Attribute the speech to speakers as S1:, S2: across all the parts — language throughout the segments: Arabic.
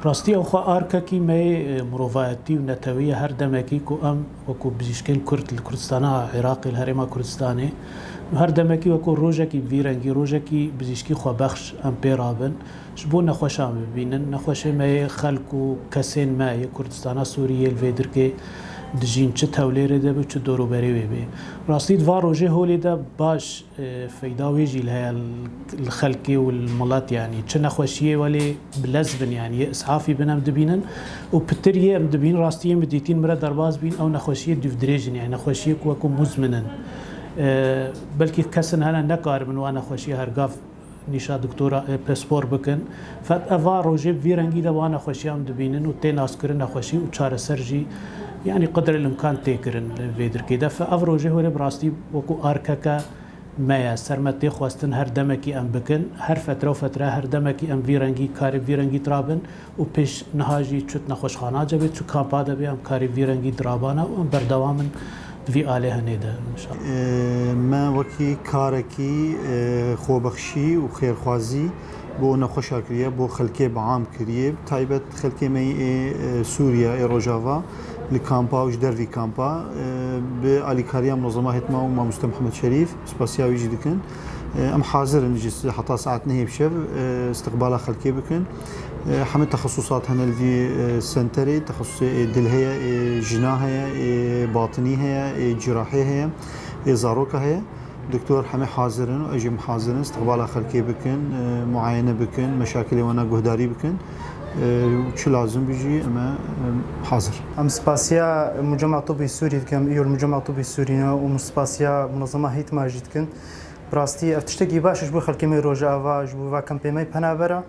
S1: راستی او خو آرککی می مروفایتی و نتویه هر دمکی کو ام وکو بزیشکن کرد لکردستان عراق الهرم کردستانی هر دمکی وکو روزکی ویرنگی روزکی بزیشکی خو بخش ام پیرابن شبون نخوشام ببینن نخوش می خلکو کسین ما کردستان سوریه الفیدر که دجین چه تولیره ده به چه دورو بری به راستی دوار روزه هولی ده باش فیداوی جیل های الخلقی والملات يعني چه نخوشیه ولی بلزبن يعني اسعافی بنام دبینن و پتریه ام دبین راستیه مدیتین مرا درباز بین او نخوشیه دیفدریجن يعني نخوشیه کو مزمنن بلکه کسن هنا نکار من وانا خوشیه هرگاف نیشا دکتورا پسپور بکن فت اوار روزه ویرنگی ده وانا خوشیام دبینن و تین اسکرن نخوشی و چار سرجی يعني قدر الامكان تيكرن فيدر كده فافروجه هو براستي وكو اركاكا ما سرمتي خواستن هر دمكي ام بكن هر فتره وفتره هر دمكي ام فيرنگي كاري فيرنگي ترابن و پیش نهاجي چوت نخوشخانه جبت چو كامپا ده ام كاري فيرنگي درابانا و بردوامن في عليه هنيده ان شاء الله
S2: ما وكي كاركي خوبخشي و خيرخوازي بو نخوشا كريه بو خلكي بعام كريه تايبت خلكي مي سوريا روجافا لكامبا وجدر في كامبا باليكاريا منظمه هتما وما مستر محمد شريف سباسياوي جدكن ام حاضر نجلس حتى ساعات نهي بشر استقبال خلكي بكن حمل تخصصات هنا في سنتري تخصص دلهيه جناحيه باطنيه جراحيه زاروكه دكتور حمي حاضرن واجي حاضرن استقبال خلكي بكن معاينه بكن مشاكل وانا جهداري بكن شو لازم بيجي اما حاضر
S3: ام سباسيا مجمع طبي سوري كم يو المجمع الطبي السوري ومسباسيا منظمه هيت ماجد كن براستي تشتكي باش بو خلكي مي روجا افاج بو كم بي بنابرا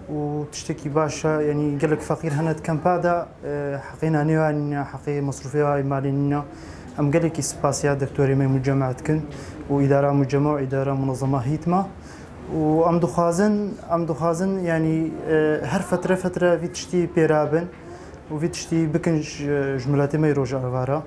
S3: وتشتكي باش يعني قال لك فقير هند كم بعد حقينا نيوان حقي مصروفيه مالينا ام قال لك سباسيا دكتوري مي مجمع كن واداره مجمع اداره منظمه هيتما وام دخازن يعني هر فتره في تشتي بيرابن وفي تشتي بكن جملاتي ما يروج افارا